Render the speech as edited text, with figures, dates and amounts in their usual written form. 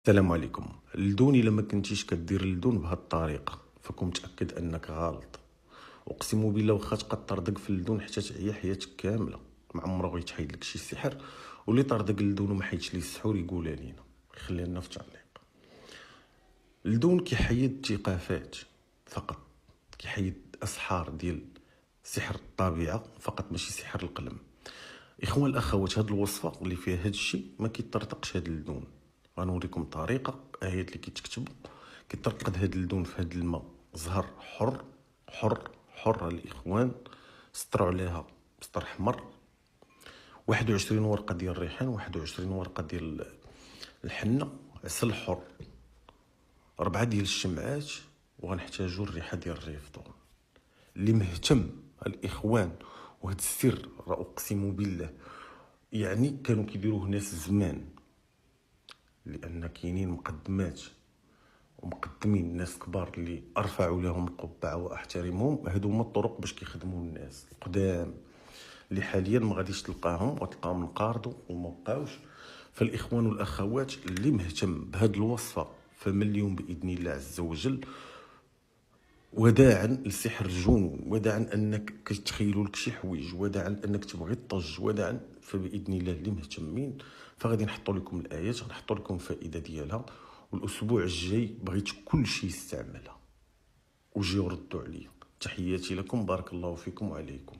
السلام عليكم. اللدون الا ما كنتيش كدير اللدون بهاد الطريقه فكون متاكد انك غلط. اقسم بالله واخا تبقى تطردق في اللدون حتى تعيا حياتك كامله ما عمره غيتحيد لك شي سحر. واللي طردق اللدون وما حيدش ليه السحور يقولها لينا، يخليها لنا في التعليق. اللدون كيحيد الثقافات فقط، كيحيد اسحار ديال سحر الطبيعه فقط، ماشي سحر القلم. اخوان الاخوات، هاد الوصفه اللي فيها هاد الشيء ما كيطرطقش هاد اللدون. غنوريكم طريقه ايات اللي كيتكتبوا كيطرقد هاد اللدون في هاد الماء زهر حر حر حر الاخوان. سطروا عليها سطر احمر، 21 ورقه ديال الريحان، 21 ورقه ديال الحنه، عسل حر، 4 ديال الشمعات، وغنحتاجوا الريحه ديال الريفطون. اللي مهتم الاخوان وهاد السر راه اقسم بالله يعني كانوا كيديروه ناس زمان، لان كاينين مقدمات ومقدمين ناس كبار اللي ارفعوا لهم القبعه واحترمهم. هادو هما الطرق باش كيخدموا الناس القدام اللي حاليا ما غاديش تلقاهم، وتلقاهم انقرضوا وما بقاوش. فالاخوان والاخوات اللي مهتم بهاد الوصفه فمن اليوم باذن الله عز وجل، وداعا لسحر الجنون، وداعا انك كتخيلوا لك شي حوايج، وداعا انك تبغي تطج، وداعا. فباذن الله اللي مهتمين فغادي نحطوا لكم الايات، غنحطوا لكم الفائده ديالها. والاسبوع الجاي بغيت كل شيء يستعملها وجيو ردوا عليا. تحياتي لكم، بارك الله فيكم وعليكم.